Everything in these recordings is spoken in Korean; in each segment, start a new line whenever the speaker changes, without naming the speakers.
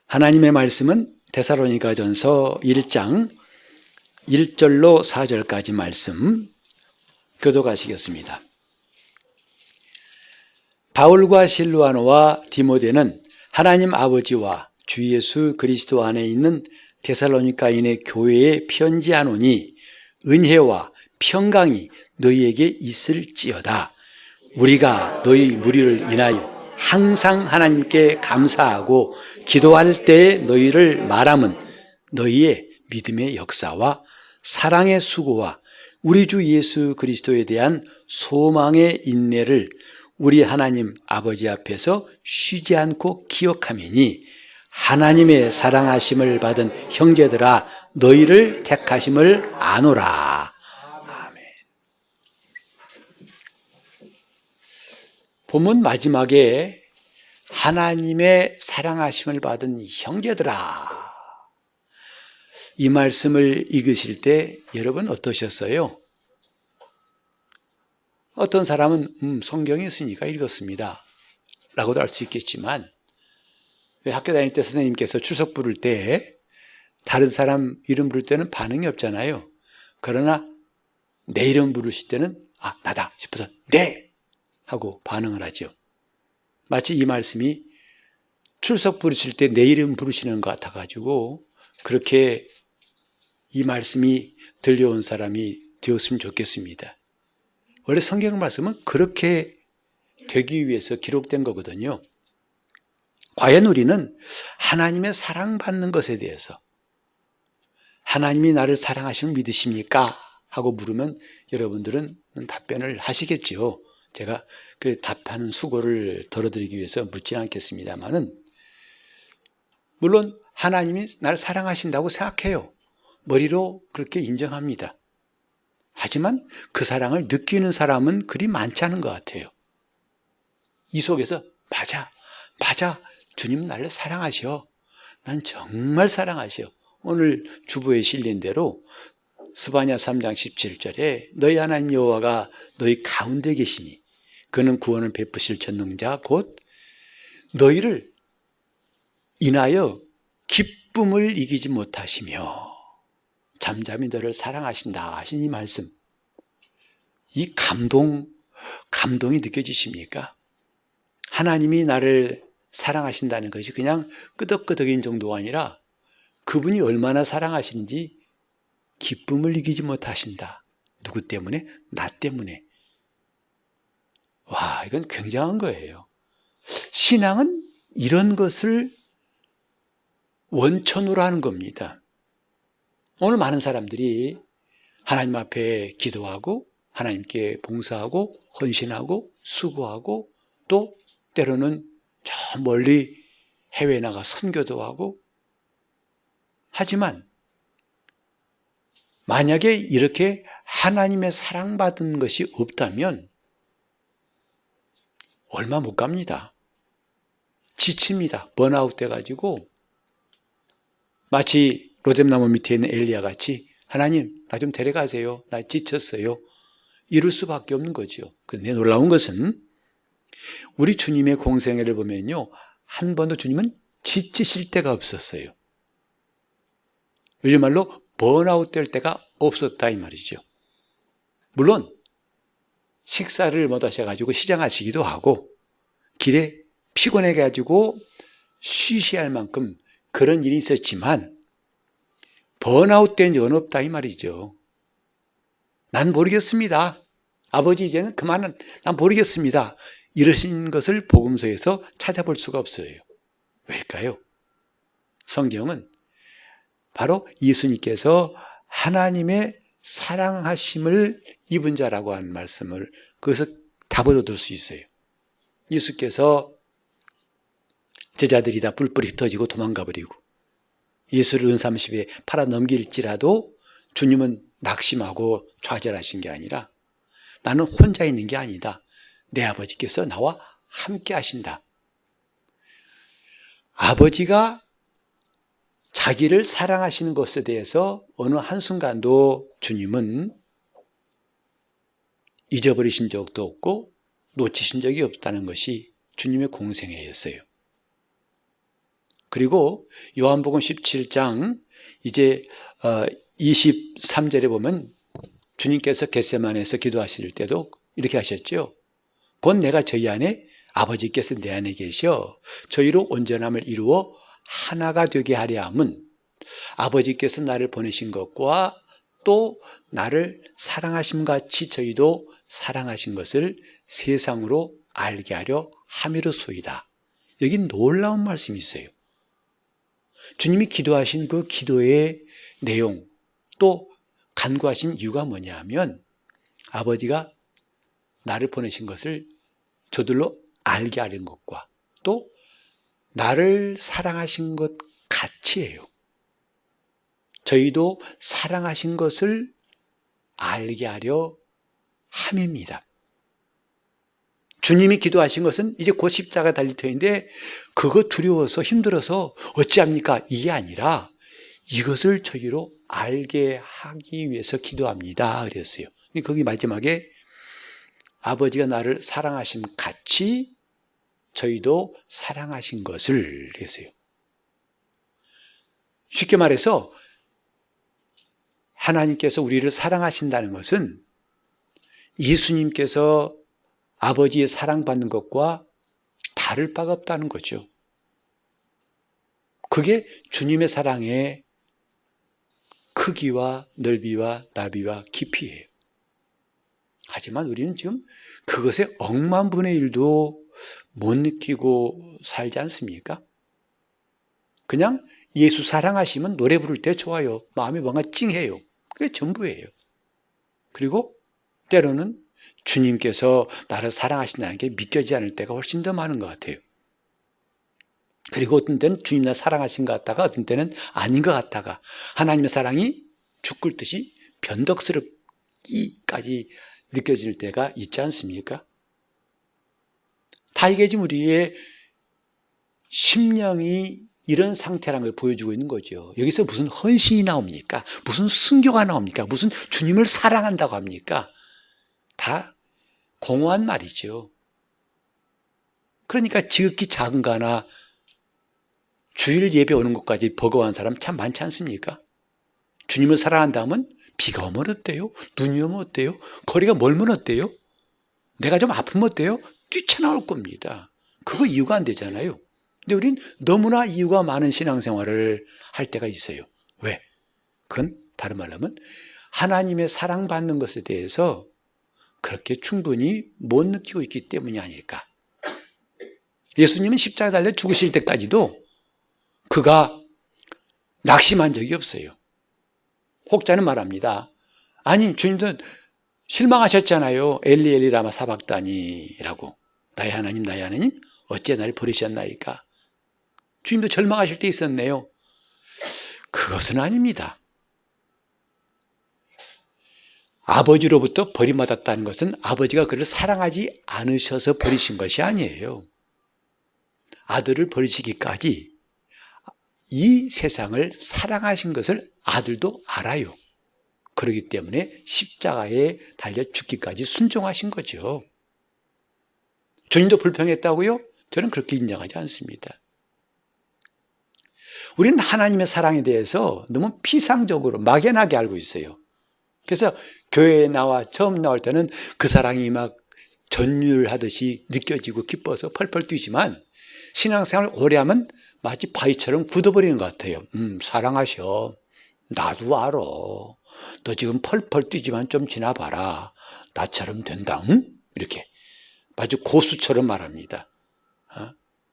하나님의 말씀은 데살로니가전서 1장 1절로 4절까지 말씀 교독하시겠습니다. 바울과 실루아노와 디모데는 하나님 아버지와 주 예수 그리스도 안에 있는 데살로니가인의 교회에 편지하노니 은혜와 평강이 너희에게 있을지어다. 우리가 너희 무리를 인하여 항상 하나님께 감사하고 기도할 때에 너희를 말함은 너희의 믿음의 역사와 사랑의 수고와 우리 주 예수 그리스도에 대한 소망의 인내를 우리 하나님 아버지 앞에서 쉬지 않고 기억하매니 하나님의 사랑하심을 받은 형제들아 너희를 택하심을 아노라. 아멘. 본문 마지막에 하나님의 사랑하심을 받은 형제들아, 이 말씀을 읽으실 때 여러분 어떠셨어요? 어떤 사람은 성경이 있으니까 읽었습니다 라고도 할 수 있겠지만, 왜 학교 다닐 때 선생님께서 추석 부를 때 다른 사람 이름 부를 때는 반응이 없잖아요. 그러나 내 이름 부르실 때는 나다 싶어서 네! 하고 반응을 하죠. 마치 이 말씀이 출석 부르실 때 내 이름 부르시는 것 같아가지고 그렇게 이 말씀이 들려온 사람이 되었으면 좋겠습니다. 원래 성경 말씀은 그렇게 되기 위해서 기록된 거거든요. 과연 우리는 하나님의 사랑받는 것에 대해서 하나님이 나를 사랑하심을 믿으십니까? 하고 물으면 여러분들은 답변을 하시겠죠. 제가 그 답하는 수고를 덜어드리기 위해서 묻지 않겠습니다만은, 물론 하나님이 나를 사랑하신다고 생각해요. 머리로 그렇게 인정합니다. 하지만 그 사랑을 느끼는 사람은 그리 많지 않은 것 같아요. 이 속에서 맞아 주님 나를 사랑하셔. 난 정말 사랑하셔. 오늘 주보에 실린 대로 스바냐 3장 17절에 너희 하나님 여호와가 너희 가운데 계시니 그는 구원을 베푸실 전능자 곧 너희를 인하여 기쁨을 이기지 못하시며 잠잠히 너를 사랑하신다 하신 이 말씀, 이 감동이 느껴지십니까? 하나님이 나를 사랑하신다는 것이 그냥 끄덕끄덕인 정도가 아니라 그분이 얼마나 사랑하시는지 기쁨을 이기지 못하신다. 누구 때문에? 나 때문에. 와, 이건 굉장한 거예요. 신앙은 이런 것을 원천으로 하는 겁니다. 오늘 많은 사람들이 하나님 앞에 기도하고 하나님께 봉사하고 헌신하고 수고하고 또 때로는 저 멀리 해외에 나가 선교도 하고, 하지만 만약에 이렇게 하나님의 사랑받은 것이 없다면 얼마 못 갑니다. 지칩니다. 번아웃 돼가지고 마치 로뎀나무 밑에 있는 엘리야 같이 하나님 나 좀 데려가세요. 나 지쳤어요. 이럴 수밖에 없는 거죠. 그런데 놀라운 것은 우리 주님의 공생애를 보면요, 한 번도 주님은 지치실 때가 없었어요. 요즘 말로 번아웃 될 때가 없었다 이 말이죠. 물론 식사를 못 하셔가지고 시장하시기도 하고 길에 피곤해가지고 쉬셔야 할 만큼 그런 일이 있었지만 번아웃 된 적은 없다 이 말이죠. 난 모르겠습니다. 아버지 이제는 그만은 난 모르겠습니다. 이러신 것을 복음서에서 찾아볼 수가 없어요. 왜일까요? 성경은 바로 예수님께서 하나님의 사랑하심을 입은 자라고 하는 말씀을 거기서 답을 얻을 수 있어요. 예수께서 제자들이 다 뿔뿔이 흩어지고 도망가 버리고 예수를 은30에 팔아 넘길지라도 주님은 낙심하고 좌절하신 게 아니라 나는 혼자 있는 게 아니다. 내 아버지께서 나와 함께 하신다. 아버지가 자기를 사랑하시는 것에 대해서 어느 한순간도 주님은 잊어버리신 적도 없고 놓치신 적이 없다는 것이 주님의 공생애였어요. 그리고 요한복음 17장 이제 23절에 보면 주님께서 겟세마네에서 기도하실 때도 이렇게 하셨죠. 곧 내가 저희 안에 아버지께서 내 안에 계셔 저희로 온전함을 이루어 하나가 되게 하려 함은 아버지께서 나를 보내신 것과 또 나를 사랑하심 같이 저희도 사랑하신 것을 세상으로 알게 하려 함이로소이다. 여기 놀라운 말씀이 있어요. 주님이 기도하신 그 기도의 내용 또 간구하신 이유가 뭐냐 하면 아버지가 나를 보내신 것을 저들로 알게 하는 것과 또 나를 사랑하신 것 같이예요. 저희도 사랑하신 것을 알게 하려 함입니다. 주님이 기도하신 것은 이제 곧 십자가 달릴 터인데 그거 두려워서 힘들어서 어찌합니까? 이게 아니라 이것을 저희로 알게 하기 위해서 기도합니다. 그랬어요. 거기 마지막에 아버지가 나를 사랑하심 같이 저희도 사랑하신 것을 그랬어요. 쉽게 말해서 하나님께서 우리를 사랑하신다는 것은 예수님께서 아버지의 사랑받는 것과 다를 바가 없다는 거죠. 그게 주님의 사랑의 크기와 넓이와 나비와 깊이예요. 하지만 우리는 지금 그것의 억만분의 1도 못 느끼고 살지 않습니까? 그냥 예수 사랑하시면 노래 부를 때 좋아요. 마음이 뭔가 찡해요. 그게 전부예요. 그리고 때로는 주님께서 나를 사랑하신다는 게 믿겨지지 않을 때가 훨씬 더 많은 것 같아요. 그리고 어떤 때는 주님 나 사랑하신 것 같다가 어떤 때는 아닌 것 같다가 하나님의 사랑이 죽을 듯이 변덕스럽기까지 느껴질 때가 있지 않습니까? 다 이게 지금 우리의 심령이 이런 상태라는 걸 보여주고 있는 거죠. 여기서 무슨 헌신이 나옵니까? 무슨 순교가 나옵니까? 무슨 주님을 사랑한다고 합니까? 다 공허한 말이죠. 그러니까 지극히 작은 거 하나 주일 예배 오는 것까지 버거워하는 사람 참 많지 않습니까? 주님을 사랑한다면 비가 오면 어때요? 눈이 오면 어때요? 거리가 멀면 어때요? 내가 좀 아프면 어때요? 뛰쳐나올 겁니다. 그거 이유가 안 되잖아요. 근데 우린 너무나 이유가 많은 신앙생활을 할 때가 있어요. 왜? 그건 다른 말로 하면 하나님의 사랑받는 것에 대해서 그렇게 충분히 못 느끼고 있기 때문이 아닐까. 예수님은 십자가에 달려 죽으실 때까지도 그가 낙심한 적이 없어요. 혹자는 말합니다. 아니 주님도 실망하셨잖아요. 엘리 엘리 라마 사박다니라고. 나의 하나님 어찌 나를 버리셨나이까. 주님도 절망하실 때 있었네요. 그것은 아닙니다. 아버지로부터 버림받았다는 것은 아버지가 그를 사랑하지 않으셔서 버리신 것이 아니에요. 아들을 버리시기까지 이 세상을 사랑하신 것을 아들도 알아요. 그렇기 때문에 십자가에 달려 죽기까지 순종하신 거죠. 주님도 불평했다고요? 저는 그렇게 인정하지 않습니다. 우리는 하나님의 사랑에 대해서 너무 피상적으로 막연하게 알고 있어요. 그래서 교회에 처음 나올 때는 그 사랑이 막 전율하듯이 느껴지고 기뻐서 펄펄 뛰지만 신앙생활 오래 하면 마치 바위처럼 굳어버리는 것 같아요. 사랑하셔. 나도 알아. 너 지금 펄펄 뛰지만 좀 지나봐라. 나처럼 된다. 응? 이렇게. 마치 고수처럼 말합니다.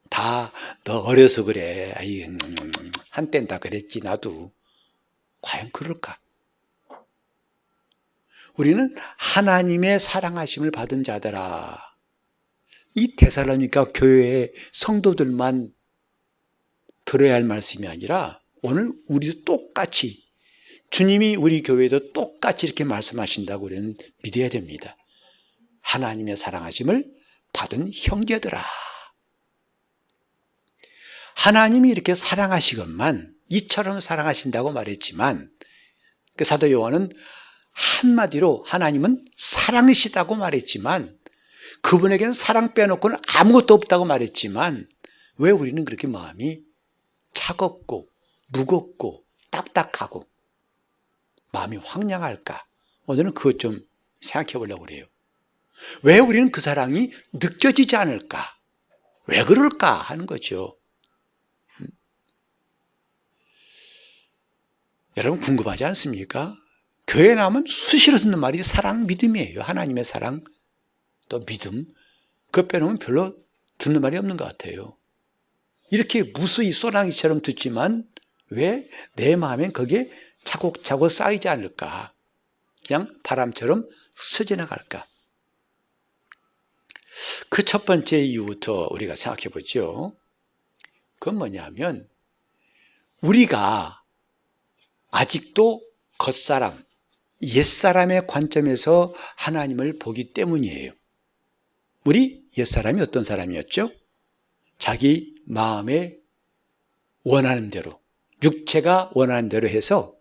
다 너 어려서 그래. 한땐 다 그랬지 나도. 과연 그럴까? 우리는 하나님의 사랑하심을 받은 자들아. 이 데살로니가 교회의 성도들만 들어야 할 말씀이 아니라 오늘 우리도 똑같이 주님이 우리 교회에도 똑같이 이렇게 말씀하신다고 우리는 믿어야 됩니다. 하나님의 사랑하심을 받은 형제들아. 하나님이 이렇게 사랑하시건만 이처럼 사랑하신다고 말했지만 그 사도 요한은 한마디로 하나님은 사랑이시다고 말했지만 그분에게는 사랑 빼놓고는 아무것도 없다고 말했지만 왜 우리는 그렇게 마음이 차갑고 무겁고 딱딱하고 마음이 황량할까? 오늘은 그것 좀 생각해 보려고 그래요. 왜 우리는 그 사랑이 느껴지지 않을까? 왜 그럴까 하는 거죠. 여러분 궁금하지 않습니까? 교회에 나오면 수시로 듣는 말이 사랑, 믿음이에요. 하나님의 사랑, 또 믿음. 그거 빼놓으면 별로 듣는 말이 없는 것 같아요. 이렇게 무수히 소나기처럼 듣지만 왜 내 마음엔 그게 차곡차곡 쌓이지 않을까? 그냥 바람처럼 스쳐 나갈까? 그 첫 번째 이유부터 우리가 생각해 보죠. 그건 뭐냐면 우리가 아직도 겉사람, 옛사람의 관점에서 하나님을 보기 때문이에요. 우리 옛사람이 어떤 사람이었죠? 자기 마음에 원하는 대로, 육체가 원하는 대로 해서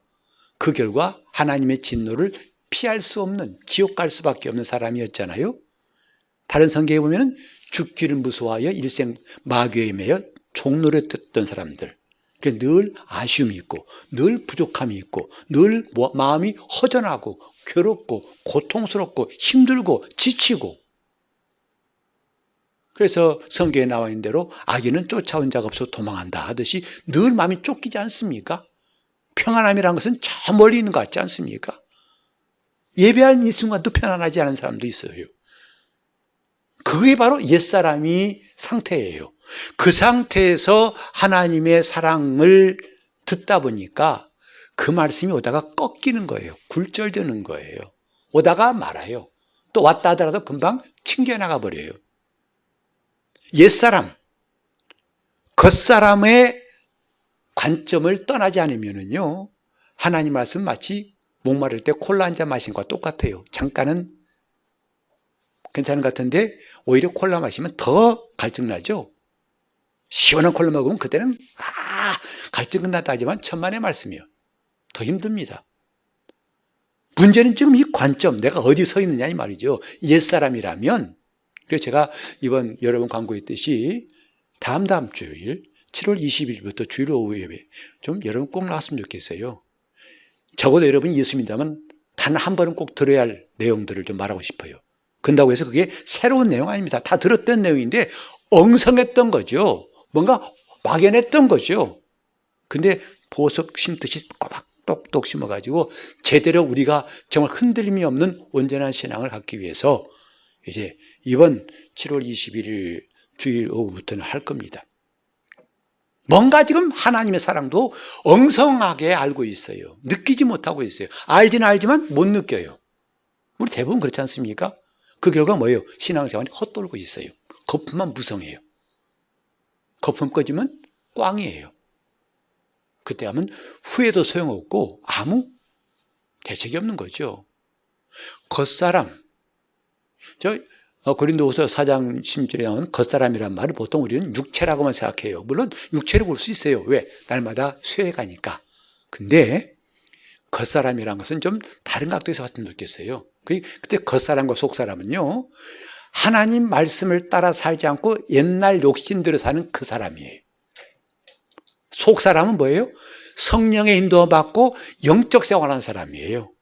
그 결과 하나님의 진노를 피할 수 없는, 지옥 갈 수밖에 없는 사람이었잖아요. 다른 성경에 보면 죽기를 무서워하여 일생 마귀에 매여 종노릇했던 사람들, 늘 아쉬움이 있고 늘 부족함이 있고 늘 마음이 허전하고 괴롭고 고통스럽고 힘들고 지치고, 그래서 성경에 나와 있는 대로 악인은 쫓아온 자가 없어 도망한다 하듯이 늘 마음이 쫓기지 않습니까? 평안함이라는 것은 저 멀리 있는 것 같지 않습니까? 예배할 이 순간도 편안하지 않은 사람도 있어요. 그게 바로 옛사람이 상태예요. 그 상태에서 하나님의 사랑을 듣다 보니까 그 말씀이 오다가 꺾이는 거예요. 굴절되는 거예요. 오다가 말아요. 또 왔다 하더라도 금방 튕겨나가 버려요. 옛사람, 겉사람의 관점을 떠나지 않으면요, 하나님 말씀 마치 목마를 때 콜라 한 잔 마신 것과 똑같아요. 잠깐은 괜찮은 것 같은데 오히려 콜라 마시면 더 갈증나죠. 시원한 콜라 먹으면 그때는 갈증 끝났다 하지만 천만의 말씀이요. 더 힘듭니다. 문제는 지금 이 관점, 내가 어디 서 있느냐 이 말이죠. 옛사람이라면, 그래서 제가 이번 여러분 광고했듯이 다음 주일 7월 20일부터 주일 오후 예배 좀 여러분 꼭 나왔으면 좋겠어요. 적어도 여러분이 예수 믿다면 단 한 번은 꼭 들어야 할 내용들을 좀 말하고 싶어요. 그런다고 해서 그게 새로운 내용 아닙니다. 다 들었던 내용인데 엉성했던 거죠. 뭔가 막연했던 거죠. 근데 보석 심듯이 꼬박 똑똑 심어가지고 제대로 우리가 정말 흔들림이 없는 온전한 신앙을 갖기 위해서 이제 이번 7월 21일 주일 오후부터는 할 겁니다. 뭔가 지금 하나님의 사랑도 엉성하게 알고 있어요. 느끼지 못하고 있어요. 알지는 알지만 못 느껴요. 우리 대부분 그렇지 않습니까? 그 결과 뭐예요? 신앙생활이 헛돌고 있어요. 거품만 무성해요. 거품 꺼지면 꽝이에요. 그때 하면 후회도 소용없고 아무 대책이 없는 거죠. 겉사람, 고린도후서 4장 10절에 나오는 겉사람이란 말을 보통 우리는 육체라고만 생각해요. 물론 육체로 볼 수 있어요. 왜? 날마다 쇠해가니까. 근데 겉사람이란 것은 좀 다른 각도에서 봤으면 좋겠어요. 그때 겉사람과 속사람은요, 하나님 말씀을 따라 살지 않고 옛날 욕심대로 사는 그 사람이에요. 속사람은 뭐예요? 성령의 인도받고 영적 생활하는 사람이에요.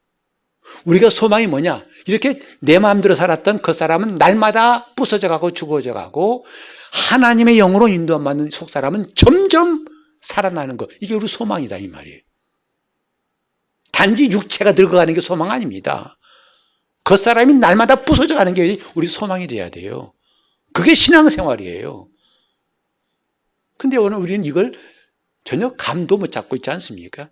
우리가 소망이 뭐냐? 이렇게 내 마음대로 살았던 그 사람은 날마다 부서져 가고 죽어져 가고, 하나님의 영으로 인도받는 속사람은 점점 살아나는 것. 이게 우리 소망이다 이 말이에요. 단지 육체가 늙어가는 게 소망 아닙니다. 그 사람이 날마다 부서져 가는 게 우리 소망이 돼야 돼요. 그게 신앙생활이에요. 근데 오늘 우리는 이걸 전혀 감도 못 잡고 있지 않습니까?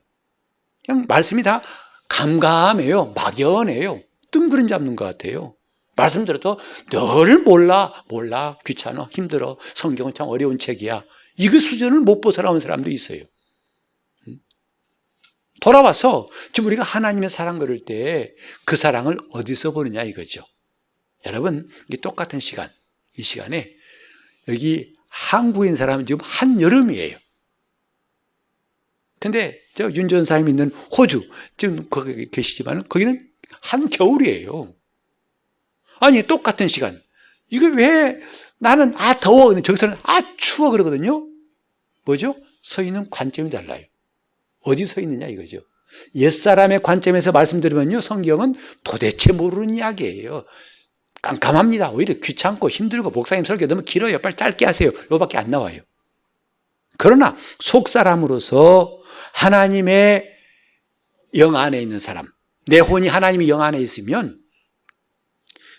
그냥 말씀이 다 감감해요. 막연해요. 뜬구름 잡는 것 같아요. 말씀 들어도 늘 몰라, 귀찮아, 힘들어, 성경은 참 어려운 책이야. 이거 수준을 못 벗어나온 사람도 있어요. 돌아와서 지금 우리가 하나님의 사랑 그럴 때 그 사랑을 어디서 보느냐 이거죠. 여러분, 이 똑같은 시간, 이 시간에 여기 한국인 사람은 지금 한여름이에요. 근데 저 윤전사님 있는 호주, 지금 거기 계시지만 거기는 한겨울이에요. 아니, 똑같은 시간. 이거 왜 나는 더워. 저기서는 추워 그러거든요. 뭐죠? 서 있는 관점이 달라요. 어디 서 있느냐 이거죠. 옛사람의 관점에서 말씀드리면요, 성경은 도대체 모르는 이야기예요. 깜깜합니다. 오히려 귀찮고 힘들고 목사님 설교 너무 길어요. 빨리 짧게 하세요. 이거밖에 안 나와요. 그러나 속사람으로서 하나님의 영 안에 있는 사람, 내 혼이 하나님의 영 안에 있으면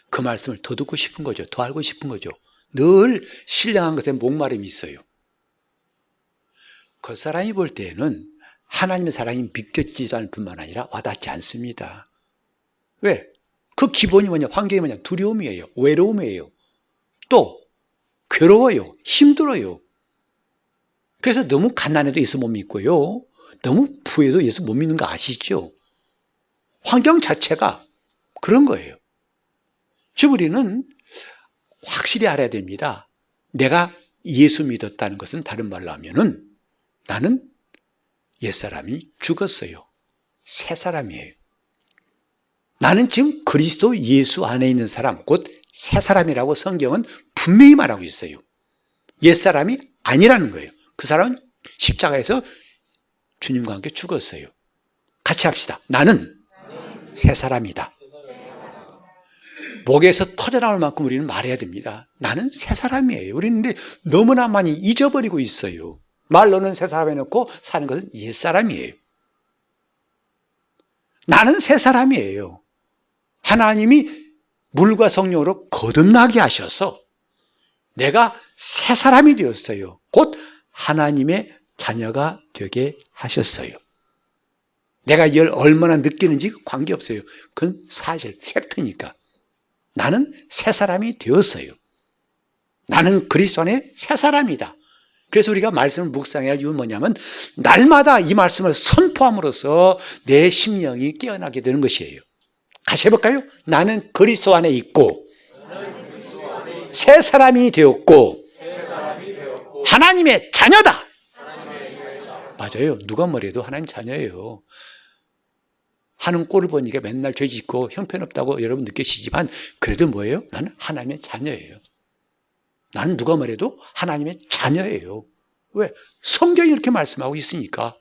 그 말씀을 더 듣고 싶은 거죠. 더 알고 싶은 거죠. 늘 신령한 것에 목마름이 있어요. 그 사람이 볼 때에는 하나님의 사랑이 믿겨지지도 않을 뿐만 아니라 와닿지 않습니다. 왜? 그 기본이 뭐냐? 환경이 뭐냐? 두려움이에요. 외로움이에요. 또 괴로워요. 힘들어요. 그래서 너무 가난해도 예수 못 믿고요. 너무 부해도 예수 못 믿는 거 아시죠? 환경 자체가 그런 거예요. 즉 우리는 확실히 알아야 됩니다. 내가 예수 믿었다는 것은 다른 말로 하면은 나는 옛사람이 죽었어요. 새 사람이에요. 나는 지금 그리스도 예수 안에 있는 사람, 곧 새 사람이라고 성경은 분명히 말하고 있어요. 옛사람이 아니라는 거예요. 그 사람은 십자가에서 주님과 함께 죽었어요. 같이 합시다. 나는 새 사람이다. 목에서 터져나올 만큼 우리는 말해야 됩니다. 나는 새 사람이에요. 우리는 근데 너무나 많이 잊어버리고 있어요. 말로는 새 사람 해놓고 사는 것은 옛 사람이에요. 나는 새 사람이에요. 하나님이 물과 성령으로 거듭나게 하셔서 내가 새 사람이 되었어요. 곧 하나님의 자녀가 되게 하셨어요. 내가 이걸 얼마나 느끼는지 관계없어요. 그건 사실, 팩트니까. 나는 새 사람이 되었어요. 나는 그리스도 안에 새 사람이다. 그래서 우리가 말씀을 묵상해야 할 이유는 뭐냐면 날마다 이 말씀을 선포함으로써 내 심령이 깨어나게 되는 것이에요. 같이 해볼까요? 나는 그리스도 안에 있고 새 사람이 되었고 하나님의 자녀다. 맞아요. 누가 뭐래도 하나님 자녀예요. 하는 꼴을 보니까 맨날 죄 짓고 형편없다고 여러분 느끼시지만 그래도 뭐예요? 나는 하나님의 자녀예요. 나는 누가 말해도 하나님의 자녀예요. 왜? 성경이 이렇게 말씀하고 있으니까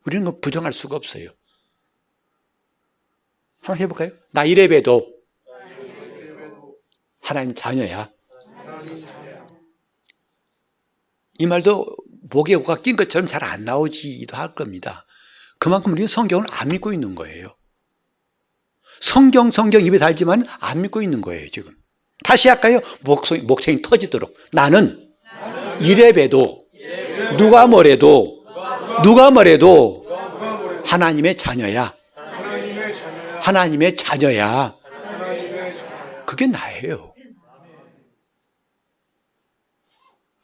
우리는 그걸 부정할 수가 없어요. 한번 해볼까요? 나 이래봬도 하나님 자녀야. 이 말도 목에 오가 낀 것처럼 잘 안 나오지도 할 겁니다. 그만큼 우리는 성경을 안 믿고 있는 거예요. 성경 입에 달지만 안 믿고 있는 거예요, 지금. 다시 할까요? 목청이 터지도록. 나는 이래봬도 누가 뭐래도 하나님의 자녀야. 하나님의 자녀야. 그게 나예요.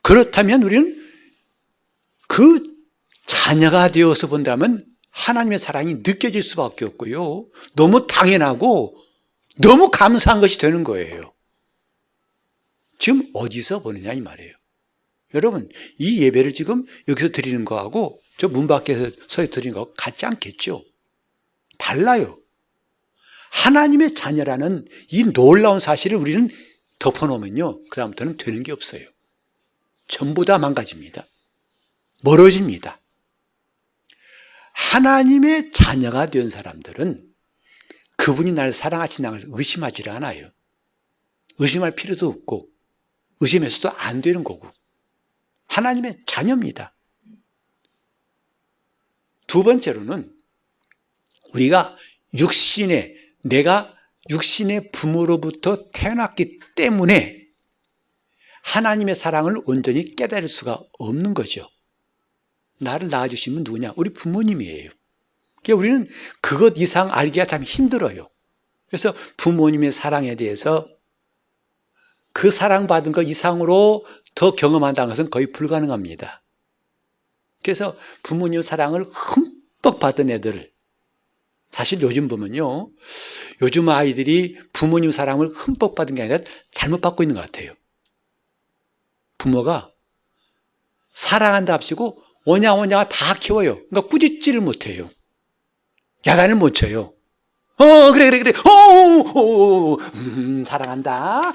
그렇다면 우리는 그 자녀가 되어서 본다면 하나님의 사랑이 느껴질 수밖에 없고요. 너무 당연하고 너무 감사한 것이 되는 거예요. 지금 어디서 보느냐 이 말이에요. 여러분, 이 예배를 지금 여기서 드리는 거하고 저 문 밖에서 드리는 거하고 같지 않겠죠? 달라요. 하나님의 자녀라는 이 놀라운 사실을 우리는 덮어놓으면요, 그 다음부터는 되는 게 없어요. 전부 다 망가집니다. 멀어집니다. 하나님의 자녀가 된 사람들은 그분이 나를 사랑하시는 걸 의심하지 않아요. 의심할 필요도 없고 의심해서도 안 되는 거고 하나님의 자녀입니다. 두 번째로는 우리가 내가 육신의 부모로부터 태어났기 때문에 하나님의 사랑을 온전히 깨달을 수가 없는 거죠. 나를 낳아주신 분 누구냐? 우리 부모님이에요. 그러니까 우리는 그것 이상 알기가 참 힘들어요. 그래서 부모님의 사랑에 대해서 그 사랑받은 것 이상으로 더 경험한다는 것은 거의 불가능합니다. 그래서 부모님 사랑을 흠뻑 받은 애들, 사실 요즘 보면요, 요즘 아이들이 부모님 사랑을 흠뻑 받은 게 아니라 잘못 받고 있는 것 같아요. 부모가 사랑한다 합시고 오냐오냐 다 키워요. 그러니까 꾸짖지를 못해요. 야단을 못 쳐요. 그래. 사랑한다.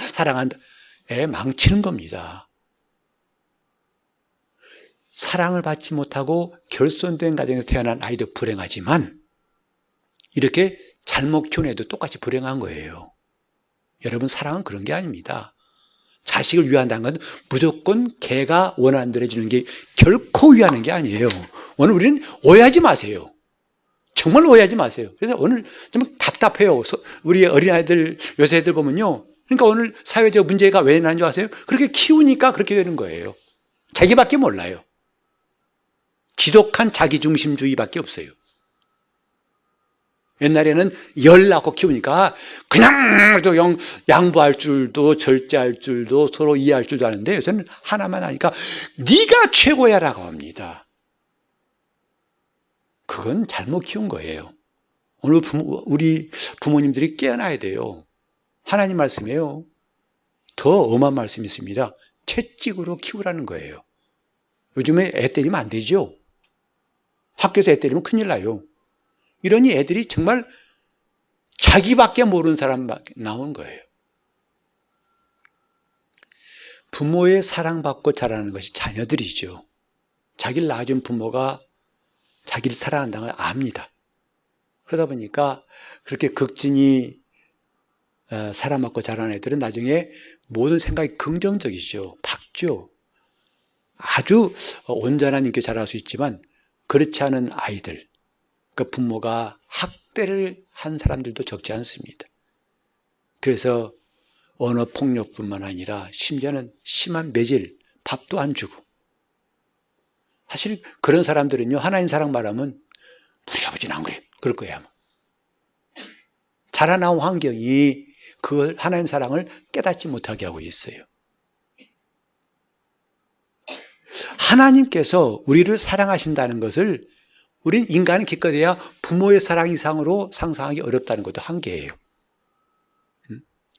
애 망치는 겁니다. 사랑을 받지 못하고 결손된 가정에서 태어난 아이도 불행하지만 이렇게 잘못 키운 애도 똑같이 불행한 거예요. 여러분, 사랑은 그런 게 아닙니다. 자식을 위한다는 건 무조건 걔가 원하는 대로 해주는 게 결코 위하는 게 아니에요. 오늘 우리는 오해하지 마세요. 정말 오해하지 마세요. 그래서 오늘 좀 답답해요. 우리 어린아이들, 요새 애들 보면요. 그러니까 오늘 사회적 문제가 왜 나는 줄 아세요? 그렇게 키우니까 그렇게 되는 거예요. 자기밖에 몰라요. 지독한 자기중심주의밖에 없어요. 옛날에는 열 낳고 키우니까 그냥 양보할 줄도 절제할 줄도 서로 이해할 줄도 아는데 요새는 하나만 하니까 네가 최고야라고 합니다. 그건 잘못 키운 거예요. 오늘 우리 부모님들이 깨어나야 돼요. 하나님 말씀이에요. 더 엄한 말씀이 있습니다. 채찍으로 키우라는 거예요. 요즘에 애 때리면 안 되죠. 학교에서 애 때리면 큰일 나요. 이러니 애들이 정말 자기밖에 모르는 사람밖에 나온 거예요. 부모의 사랑받고 자라는 것이 자녀들이죠. 자기를 낳아준 부모가 자기를 사랑한다는 걸 압니다. 그러다 보니까 그렇게 극진히 사랑받고 자라는 애들은 나중에 모든 생각이 긍정적이죠. 밝죠. 아주 온전한 인격이 자랄 수 있지만 그렇지 않은 아이들, 그 부모가 학대를 한 사람들도 적지 않습니다. 그래서 언어폭력뿐만 아니라 심지어는 심한 매질, 밥도 안 주고. 사실 그런 사람들은요, 하나님 사랑 말하면 우리 아버지는 안 그래. 그럴 거예요, 아마. 자라나온 환경이 그 하나님 사랑을 깨닫지 못하게 하고 있어요. 하나님께서 우리를 사랑하신다는 것을 우린 인간은 기껏해야 부모의 사랑 이상으로 상상하기 어렵다는 것도 한계예요.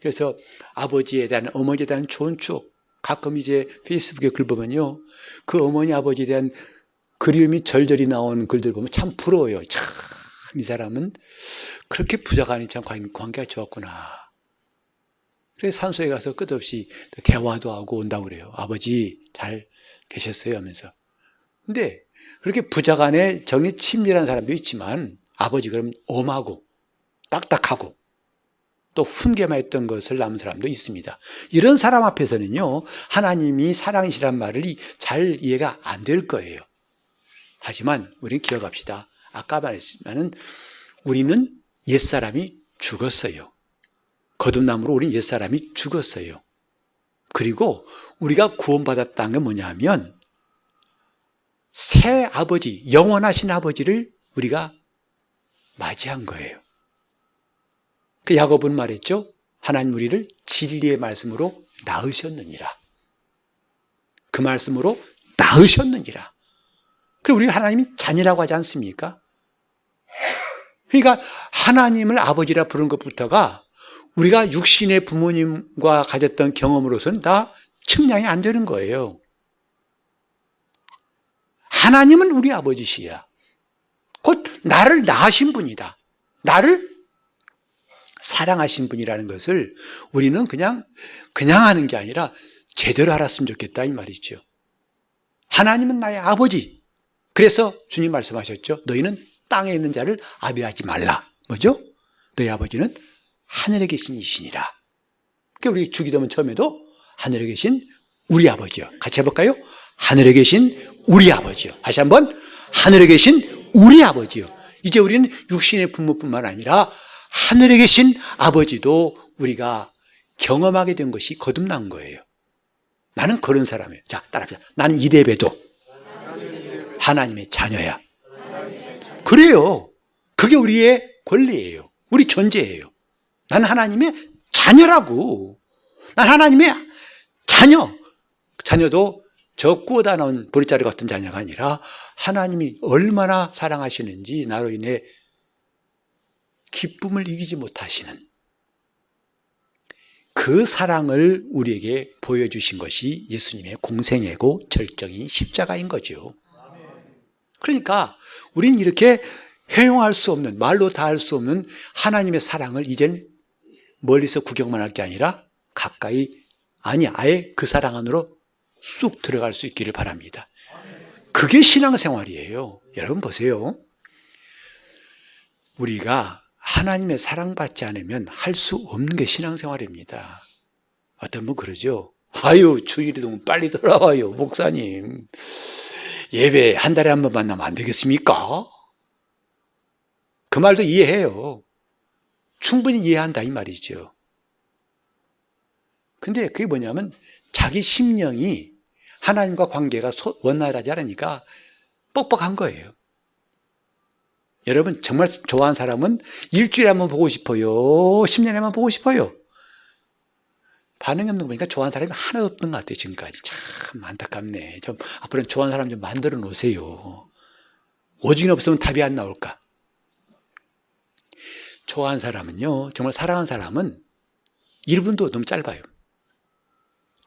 그래서 아버지에 대한, 어머니에 대한 좋은 추억, 가끔 이제 페이스북에 글 보면요, 그 어머니 아버지에 대한 그리움이 절절히 나온 글들 보면 참 부러워요. 참 이 사람은 그렇게 부자가 아닌 참 관계가 좋았구나. 그래서 산소에 가서 끝없이 대화도 하고 온다고 그래요. 아버지 잘 계셨어요 하면서. 근데 그렇게 부자간에 정이 친밀한 사람도 있지만 아버지 그럼 엄하고 딱딱하고 또 훈계만 했던 것을 남은 사람도 있습니다. 이런 사람 앞에서는요, 하나님이 사랑이시란 말을 잘 이해가 안 될 거예요. 하지만 우리는 기억합시다. 아까 말했지만은 우리는 옛사람이 죽었어요. 거듭남으로 우리는 옛사람이 죽었어요. 그리고 우리가 구원받았다는 게 뭐냐 하면 새 아버지, 영원하신 아버지를 우리가 맞이한 거예요. 그 야고보는 말했죠. 하나님 우리를 진리의 말씀으로 낳으셨느니라. 그 말씀으로 낳으셨느니라. 그리고 우리가 하나님이 자녀라고 하지 않습니까? 그러니까 하나님을 아버지라 부른 것부터가 우리가 육신의 부모님과 가졌던 경험으로서는 다 측량이 안 되는 거예요. 하나님은 우리 아버지시야. 곧 나를 낳으신 분이다. 나를 사랑하신 분이라는 것을 우리는 그냥 하는 게 아니라 제대로 알았으면 좋겠다 이 말이죠. 하나님은 나의 아버지. 그래서 주님 말씀하셨죠. 너희는 땅에 있는 자를 아비하지 말라. 뭐죠? 너희 아버지는 하늘에 계신 이시니라. 그러니까 우리 주기도문 처음에도 하늘에 계신 우리 아버지요. 같이 해볼까요? 하늘에 계신 우리 아버지요. 다시 한번 하늘에 계신 우리 아버지요. 이제 우리는 육신의 부모뿐만 아니라 하늘에 계신 아버지도 우리가 경험하게 된 것이 거듭난 거예요. 나는 그런 사람이에요. 자, 따라합시다. 나는 이래봬도 하나님의 자녀야. 그래요. 그게 우리의 권리예요. 우리 존재예요. 나는 하나님의 자녀라고. 난 하나님의 자녀. 자녀도 저 구워다 놓은 보리자루 같은 자녀가 아니라 하나님이 얼마나 사랑하시는지 나로 인해 기쁨을 이기지 못하시는 그 사랑을 우리에게 보여주신 것이 예수님의 공생애고 절정인 십자가인 거죠. 그러니까 우리는 이렇게 형용할 수 없는, 말로 다 할 수 없는 하나님의 사랑을 이젠 멀리서 구경만 할 게 아니라 가까이, 아예 그 사랑 안으로 쑥 들어갈 수 있기를 바랍니다. 그게 신앙생활이에요. 여러분 보세요. 우리가 하나님의 사랑받지 않으면 할 수 없는 게 신앙생활입니다. 어떤 분 그러죠. 아유, 주일이 너무 빨리 돌아와요, 목사님. 예배 한 달에 한 번 만나면 안 되겠습니까? 그 말도 이해해요. 충분히 이해한다 이 말이죠. 근데 그게 뭐냐면 자기 심령이 하나님과 관계가 원활하지 않으니까 뻑뻑한 거예요. 여러분 정말 좋아하는 사람은 일주일에 한 번 보고 싶어요? 10년에 한 번 보고 싶어요? 반응이 없는 거 보니까 좋아하는 사람이 하나도 없는 것 같아요. 지금까지. 참 안타깝네. 좀 앞으로는 좋아하는 사람 좀 만들어 놓으세요. 오직이 없으면 답이 안 나올까? 좋아하는 사람은요, 정말 사랑하는 사람은 1분도 너무 짧아요.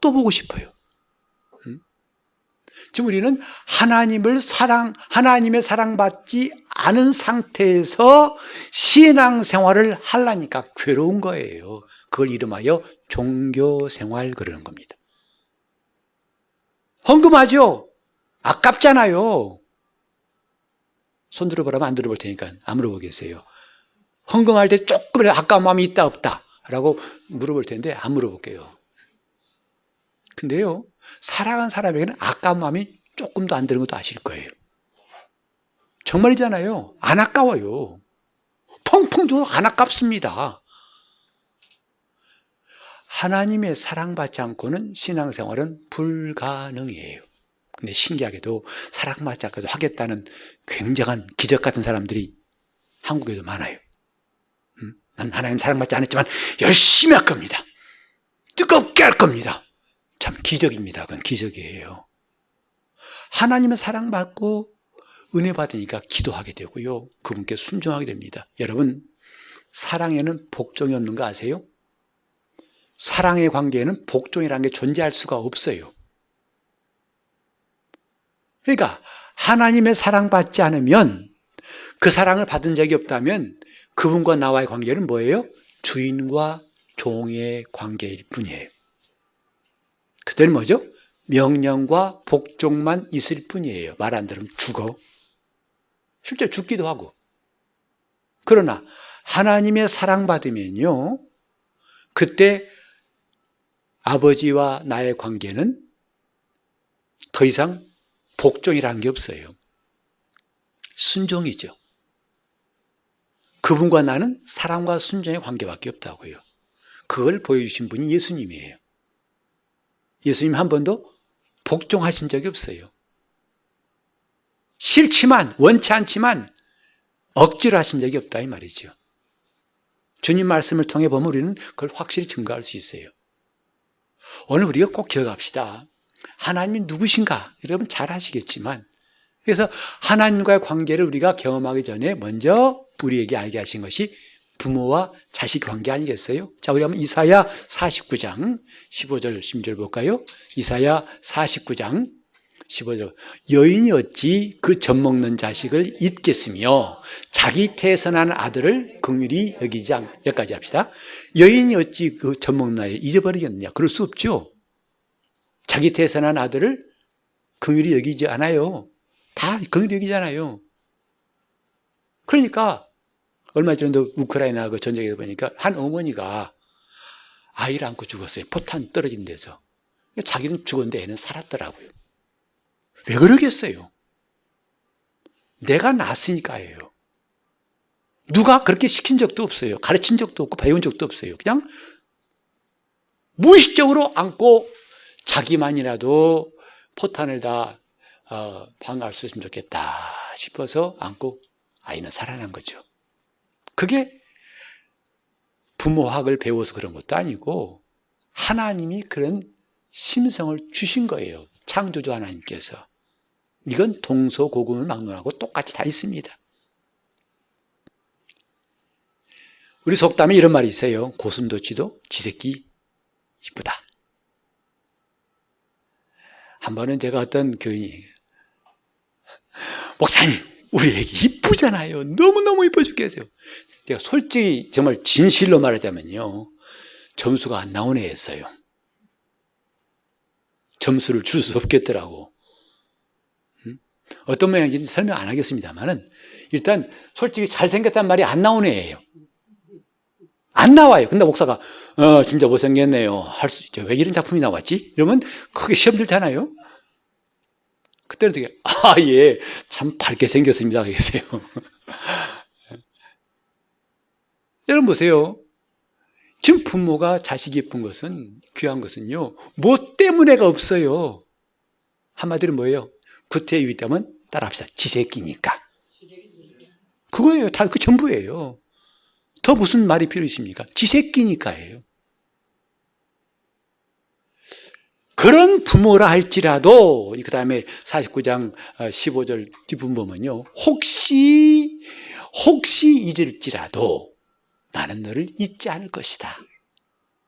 또 보고 싶어요. 지금 우리는 하나님의 사랑받지 않은 상태에서 신앙생활을 하려니까 괴로운 거예요. 그걸 이름하여 종교생활 그러는 겁니다. 헌금하죠? 아깝잖아요. 손 들어보라면 안 들어볼 테니까 안 물어보겠어요. 헌금할 때 조금이라도 아까운 마음이 있다 없다 라고 물어볼 텐데 안 물어볼게요. 근데요, 사랑하는 사람에게는 아까운 마음이 조금도 안 드는 것도 아실 거예요. 정말이잖아요. 안 아까워요. 펑펑 줘도 안 아깝습니다. 하나님의 사랑받지 않고는 신앙생활은 불가능해요. 근데 신기하게도 사랑받지 않고도 하겠다는 굉장한 기적 같은 사람들이 한국에도 많아요. 난 하나님 사랑받지 않았지만 열심히 할 겁니다. 뜨겁게 할 겁니다. 참 기적입니다. 그건 기적이에요. 하나님의 사랑받고 은혜 받으니까 기도하게 되고요. 그분께 순종하게 됩니다. 여러분, 사랑에는 복종이 없는 거 아세요? 사랑의 관계에는 복종이라는 게 존재할 수가 없어요. 그러니까 하나님의 사랑받지 않으면, 그 사랑을 받은 적이 없다면 그분과 나와의 관계는 뭐예요? 주인과 종의 관계일 뿐이에요. 그때는 뭐죠? 명령과 복종만 있을 뿐이에요. 말 안 들으면 죽어. 실제 죽기도 하고. 그러나 하나님의 사랑받으면요, 그때 아버지와 나의 관계는 더 이상 복종이라는 게 없어요. 순종이죠. 그분과 나는 사랑과 순종의 관계밖에 없다고요. 그걸 보여주신 분이 예수님이에요. 예수님 한 번도 복종하신 적이 없어요. 싫지만, 원치 않지만 억지로 하신 적이 없다 이 말이죠. 주님 말씀을 통해 보면 우리는 그걸 확실히 증거할 수 있어요. 오늘 우리가 꼭 기억합시다. 하나님이 누구신가? 여러분 잘 아시겠지만, 그래서 하나님과의 관계를 우리가 경험하기 전에 먼저 우리에게 알게 하신 것이 부모와 자식 관계 아니겠어요? 자, 우리 한번 이사야 49장 15절 16절 볼까요? 이사야 49장 15절. 여인이 어찌 그 젖먹는 자식을 잊겠으며 자기 태선한 아들을 긍휼히 여기지 않. 여기까지 합시다. 여인이 어찌 그 젖먹는 아이를 잊어버리겠느냐? 그럴 수 없죠. 자기 태선한 아들을 긍휼히 여기지 않아요. 다 긍휼히 여기잖아요. 그러니까 얼마 전에도 우크라이나 그 전쟁에 보니까 한 어머니가 아이를 안고 죽었어요. 포탄 떨어진 데서. 자기는 죽었는데 애는 살았더라고요. 왜 그러겠어요? 내가 낳았으니까예요. 누가 그렇게 시킨 적도 없어요. 가르친 적도 없고 배운 적도 없어요. 그냥 무의식적으로 안고 자기만이라도 포탄을 다 방어할 수 있으면 좋겠다 싶어서 안고 아이는 살아난 거죠. 그게 부모학을 배워서 그런 것도 아니고 하나님이 그런 심성을 주신 거예요. 창조주 하나님께서. 이건 동서고금을 막론하고 똑같이 다 있습니다. 우리 속담에 이런 말이 있어요. 고슴도치도 지 새끼 이쁘다. 한 번은 제가 어떤 교인이 목사님 우리 애기 이쁘잖아요. 너무너무 이뻐 죽겠어요. 내가 솔직히 정말 진실로 말하자면요. 점수가 안 나오네 했어요. 점수를 줄 수 없겠더라고. 어떤 모양인지 설명 안 하겠습니다만은 일단 솔직히 잘생겼단 말이 안 나오는 애예요. 안 나와요. 근데 목사가 진짜 못생겼네요. 할 수 있죠. 왜 이런 작품이 나왔지? 이러면 크게 시험 들잖아요. 그때는 되게 예, 참 밝게 생겼습니다. 그러세요. 여러분 보세요. 지금 부모가 자식이 예쁜 것은 귀한 것은요. 뭐 때문에가 없어요. 한마디로 뭐예요? 구태여 있다면 따라합시다. 지새끼니까. 그거예요. 다 그 전부예요. 더 무슨 말이 필요하십니까? 지새끼니까예요. 그런 부모라 할지라도 그 다음에 49장 15절 뒷부분 보면요. 혹시 잊을지라도 나는 너를 잊지 않을 것이다.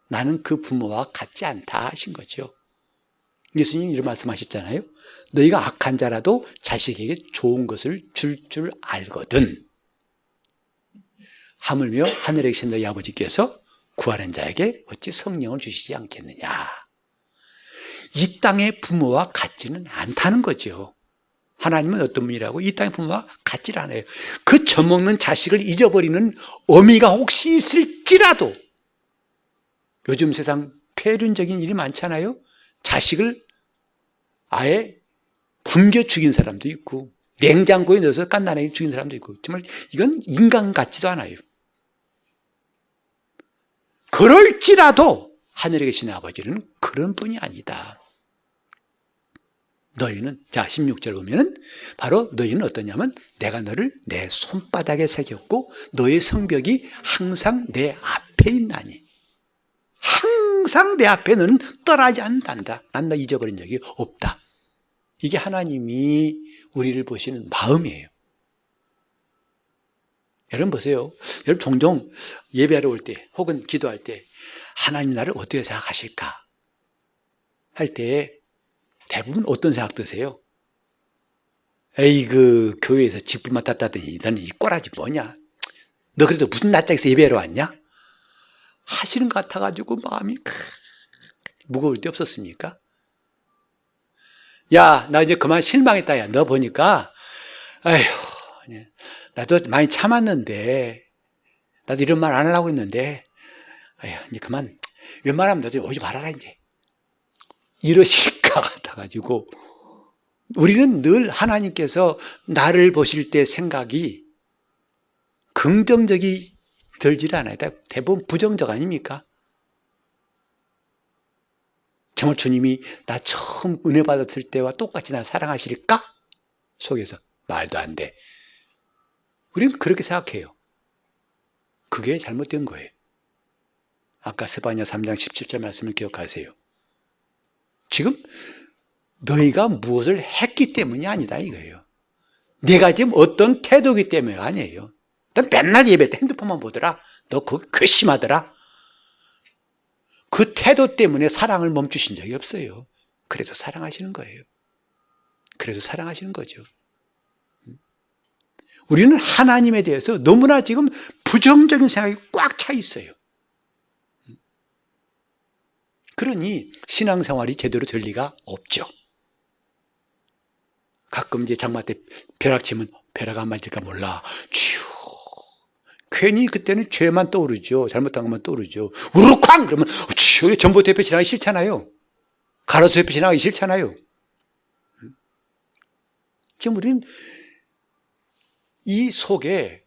나는 그 부모와 같지 않다 하신 거죠. 예수님 이런 말씀하셨잖아요. 너희가 악한 자라도 자식에게 좋은 것을 줄 알거든. 하물며 하늘에 계신 너희 아버지께서 구하는 자에게 어찌 성령을 주시지 않겠느냐. 이 땅의 부모와 같지는 않다는 거죠. 하나님은 어떤 분이라고? 이 땅의 부모와 같지 않아요. 그 젖먹는 자식을 잊어버리는 어미가 혹시 있을지라도 요즘 세상 폐륜적인 일이 많잖아요. 자식을 아예 굶겨 죽인 사람도 있고 냉장고에 넣어서 깐난하게 죽인 사람도 있고 정말 이건 인간 같지도 않아요. 그럴지라도 하늘에 계신 아버지는 그런 분이 아니다. 너희는 자 16절 보면은 바로 너희는 어떠냐면 내가 너를 내 손바닥에 새겼고 너의 성벽이 항상 내 앞에 있나니 항상 내 앞에 너는 떠나지 않는다. 난 너 잊어버린 적이 없다. 이게 하나님이 우리를 보시는 마음이에요. 여러분 보세요. 여러분 종종 예배하러 올 때 혹은 기도할 때 하나님 나를 어떻게 생각하실까 할 때 대부분 어떤 생각 드세요? 에이 그 교회에서 직분 맡았다더니 너는 이 꼬라지 뭐냐? 너 그래도 무슨 낯짝에서 예배하러 왔냐? 하시는 것 같아가지고 마음이 무거울 때 없었습니까? 야, 나 이제 그만 실망했다. 야, 너 보니까 아휴 나도 많이 참았는데 나도 이런 말 안 하려고 했는데 아휴 이제 그만 웬만하면 너도 오지 말아라 이제 이러실 것 같아가지고 우리는 늘 하나님께서 나를 보실 때 생각이 긍정적이 들질 않아요. 대부분 부정적 아닙니까? 정말 주님이 나 처음 은혜 받았을 때와 똑같이 나 사랑하실까? 속에서 말도 안 돼. 우리는 그렇게 생각해요. 그게 잘못된 거예요. 아까 스바냐 3장 17절 말씀을 기억하세요. 지금 너희가 무엇을 했기 때문이 아니다 이거예요. 내가 지금 어떤 태도이기 때문에가 아니에요. 난 맨날 예배 때 핸드폰만 보더라. 너 그거 괘씸하더라. 그 태도 때문에 사랑을 멈추신 적이 없어요. 그래도 사랑하시는 거예요. 그래도 사랑하시는 거죠. 우리는 하나님에 대해서 너무나 지금 부정적인 생각이 꽉 차 있어요. 그러니 신앙생활이 제대로 될 리가 없죠. 가끔 이제 장마 때 벼락 치면 벼락 안 맞을까 몰라. 쥐우. 괜히 그때는 죄만 떠오르죠. 잘못한 것만 떠오르죠. 우르쾅! 그러면 쥐우. 전봇대 옆에 지나가기 싫잖아요. 가로수 옆에 지나가기 싫잖아요. 지금 우리는 이 속에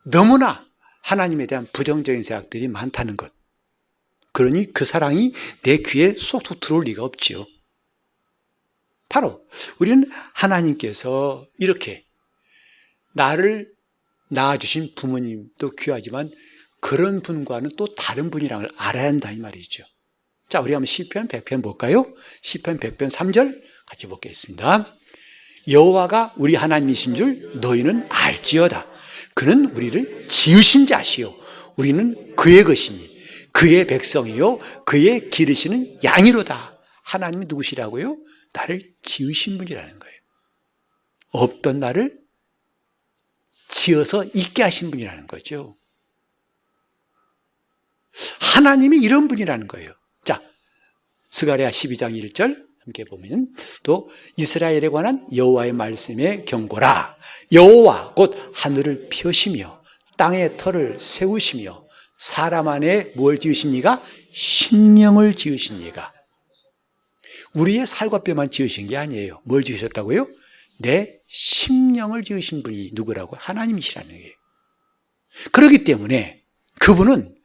너무나 하나님에 대한 부정적인 생각들이 많다는 것. 그러니 그 사랑이 내 귀에 쏙쏙 들어올 리가 없지요. 바로 우리는 하나님께서 이렇게 나를 낳아주신 부모님도 귀하지만 그런 분과는 또 다른 분이라는 걸 알아야 한다 이 말이죠. 자, 우리 한번 시편 100편 볼까요? 시편 100편 3절 같이 보겠습니다. 여호와가 우리 하나님이신 줄 너희는 알지어다. 그는 우리를 지으신 자시요 우리는 그의 것이니 그의 백성이요 그의 기르시는 양이로다. 하나님이 누구시라고요? 나를 지으신 분이라는 거예요. 없던 나를 지어서 있게 하신 분이라는 거죠. 하나님이 이런 분이라는 거예요. 자, 스가랴 12장 1절 함께 보면 또 이스라엘에 관한 여호와의 말씀의 경고라. 여호와 곧 하늘을 펴시며 땅의 터를 세우시며 사람 안에 뭘 지으신 이가? 심령을 지으신 이가. 우리의 살과 뼈만 지으신 게 아니에요. 뭘 지으셨다고요? 내 심령을 지으신 분이 누구라고? 하나님이시라는 거예요. 그렇기 때문에 그분은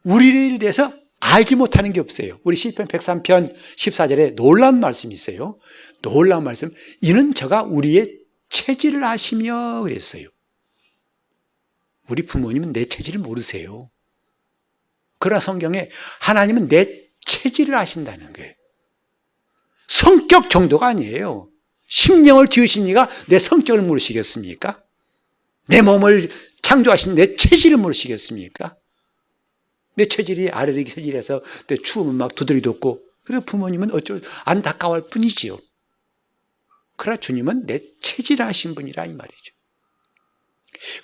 우리를 대해서 알지 못하는 게 없어요. 우리 시편 103편 14절에 놀라운 말씀이 있어요. 놀라운 말씀. 이는 저가 우리의 체질을 아시며 그랬어요. 우리 부모님은 내 체질을 모르세요. 그러나 성경에 하나님은 내 체질을 아신다는 거예요. 성격 정도가 아니에요. 심령을 지으신 이가 내 성격을 모르시겠습니까? 내 몸을 창조하신 내 체질을 모르시겠습니까? 내 체질이 아래리기 체질에서 내 추우면 막 두드리 돋고, 그래서 부모님은 어쩔 안타까워할 뿐이지요. 그러나 주님은 내 체질을 아신 분이라 이 말이죠.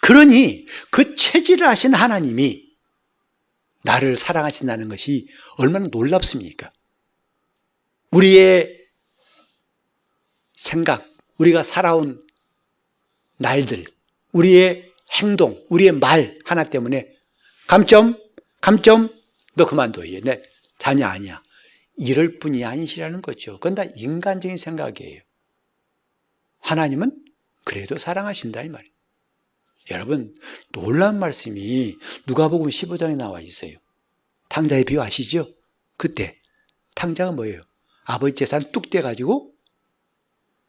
그러니 그 체질을 아신 하나님이 나를 사랑하신다는 것이 얼마나 놀랍습니까? 우리의 생각, 우리가 살아온 날들, 우리의 행동, 우리의 말 하나 때문에 감점, 너 그만둬. 내 자녀 아니야. 이럴 뿐이 아니시라는 거죠. 그건 다 인간적인 생각이에요. 하나님은 그래도 사랑하신다 이 말이에요. 여러분, 놀라운 말씀이 누가복음 15장에 나와 있어요. 탕자의 비유 아시죠? 그때 탕자가 뭐예요? 아버지 재산 뚝 떼가지고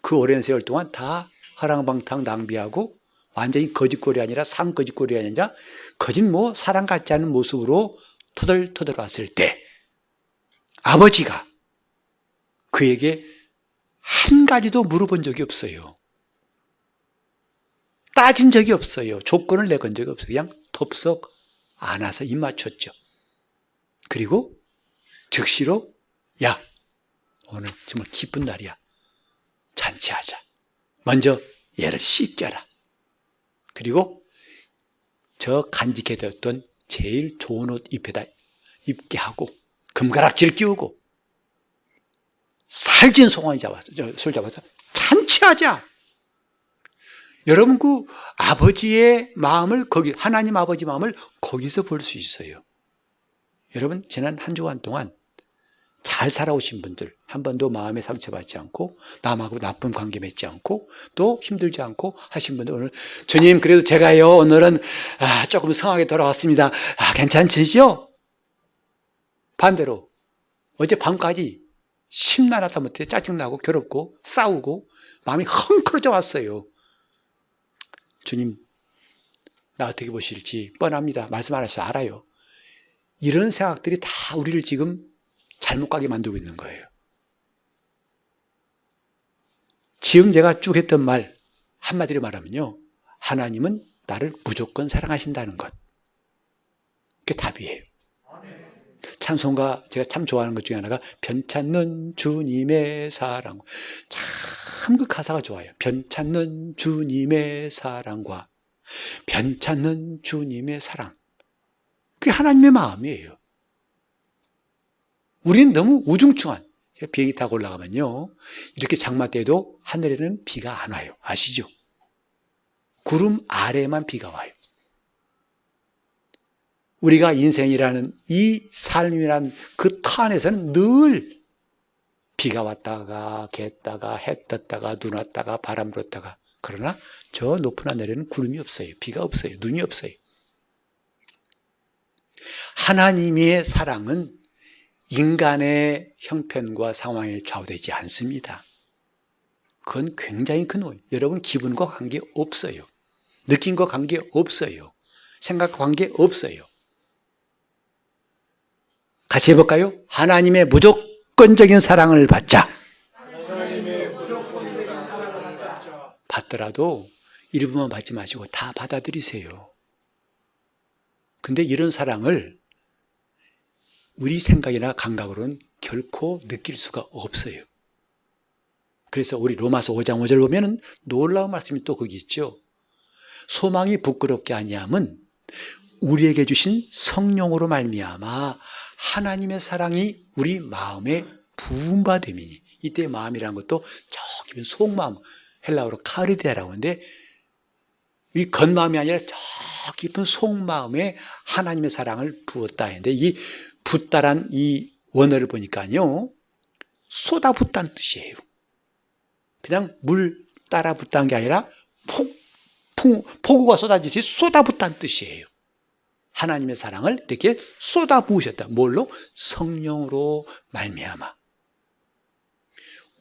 그 오랜 세월 동안 다 허랑방탕 낭비하고 완전히 거짓골이 아니라 상거짓골이 아니라 거짓 사람 같지 않은 모습으로 터덜터덜 왔을 때 아버지가 그에게 한 가지도 물어본 적이 없어요. 따진 적이 없어요. 조건을 내건 적이 없어요. 그냥 덥석 안아서 입 맞췄죠. 그리고 즉시로 야, 오늘 정말 기쁜 날이야. 잔치하자. 먼저 얘를 씻겨라. 그리고 저 간직해 뒀던 제일 좋은 옷 입게 하고 금가락지를 끼우고 살찐 송아지 술 잡아서 잔치하자. 여러분 그 아버지의 마음을 하나님 아버지 마음을 거기서 볼 수 있어요. 여러분 지난 한 주간 동안 잘 살아오신 분들, 한 번도 마음에 상처받지 않고 남하고 나쁜 관계 맺지 않고 또 힘들지 않고 하신 분들, 오늘 주님 그래도 제가요 오늘은 조금 성하게 돌아왔습니다. 괜찮으시죠? 반대로 어제 밤까지 심란하다 못해 짜증나고 괴롭고 싸우고 마음이 헝클어져 왔어요. 주님 나 어떻게 보실지 뻔합니다. 말씀 안 하셔서 알아요. 이런 생각들이 다 우리를 지금 잘못 가게 만들고 있는 거예요. 지금 제가 쭉 했던 말 한마디로 말하면요, 하나님은 나를 무조건 사랑하신다는 것, 그게 답이에요. 찬송가 제가 참 좋아하는 것 중에 하나가 변찮는 주님의 사랑. 참 그 가사가 좋아요. 변찮는 주님의 사랑과 변찮는 주님의 사랑, 그게 하나님의 마음이에요. 우리는 너무 우중충한, 비행기 타고 올라가면요 이렇게 장마 때도 하늘에는 비가 안 와요. 아시죠? 구름 아래에만 비가 와요. 우리가 인생이라는 이 삶이라는 그 터 안에서는 늘 비가 왔다가 갰다가 해 떴다가 눈 왔다가 바람 불었다가, 그러나 저 높은 하늘에는 구름이 없어요. 비가 없어요. 눈이 없어요. 하나님의 사랑은 인간의 형편과 상황에 좌우되지 않습니다. 그건 굉장히 큰 오해. 여러분 기분과 관계 없어요. 느낌과 관계 없어요. 생각과 관계 없어요. 같이 해볼까요? 하나님의 무조건적인 사랑을 받자.
하나님의 무조건적인 사랑을 받자.
받더라도 일부만 받지 마시고 다 받아들이세요. 근데 이런 사랑을 우리 생각이나 감각으로는 결코 느낄 수가 없어요. 그래서 우리 로마서 5장 5절 보면은 놀라운 말씀이 또 거기 있죠. 소망이 부끄럽게 아니함은 우리에게 주신 성령으로 말미암아 하나님의 사랑이 우리 마음에 부은 바 됨이니. 이때 마음이라는 것도 저 깊은 속마음, 헬라어로 카르디아라고 하는데 이 겉마음이 아니라 저 깊은 속마음에 하나님의 사랑을 부었다 했는데 이 붓다란 이 원어를 보니까요 쏟아붓다는 뜻이에요. 그냥 물 따라 붓다는 게 아니라 폭우가 쏟아지듯이 쏟아붓다는 뜻이에요. 하나님의 사랑을 이렇게 쏟아부으셨다. 뭘로? 성령으로 말미암아.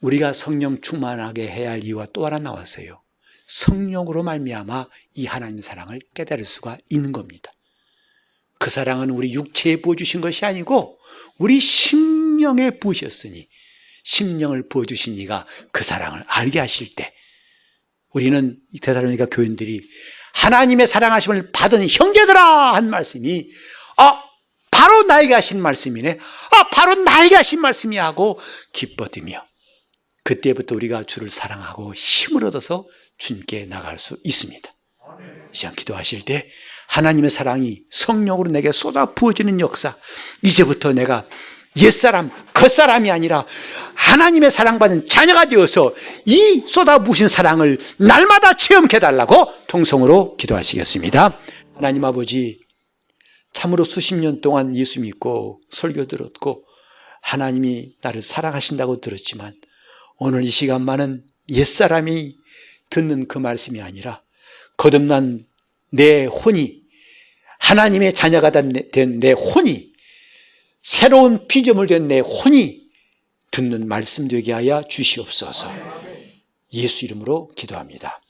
우리가 성령 충만하게 해야 할 이유가 또 하나 나왔어요. 성령으로 말미암아 이 하나님의 사랑을 깨달을 수가 있는 겁니다. 그 사랑은 우리 육체에 부어주신 것이 아니고 우리 심령에 부으셨으니 심령을 부어주신 이가 그 사랑을 알게 하실 때 우리는 이 데살로니가 교인들이 하나님의 사랑하심을 받은 형제들아 한 말씀이 바로 나에게 하신 말씀이네. 바로 나에게 하신 말씀이 하고 기뻐하며 그때부터 우리가 주를 사랑하고 힘을 얻어서 주님께 나갈 수 있습니다. 이 시간 기도하실 때 하나님의 사랑이 성령으로 내게 쏟아 부어지는 역사, 이제부터 내가 옛사람, 겉사람이 아니라 하나님의 사랑받은 자녀가 되어서 이 쏟아부으신 사랑을 날마다 체험해 달라고 통성으로 기도하시겠습니다. 하나님 아버지, 참으로 수십 년 동안 예수 믿고 설교 들었고 하나님이 나를 사랑하신다고 들었지만 오늘 이 시간만은 옛사람이 듣는 그 말씀이 아니라 거듭난 내 혼이 하나님의 자녀가 된 내 혼이 새로운 피조물 된 내 혼이 듣는 말씀 되게 하여 주시옵소서. 예수 이름으로 기도합니다.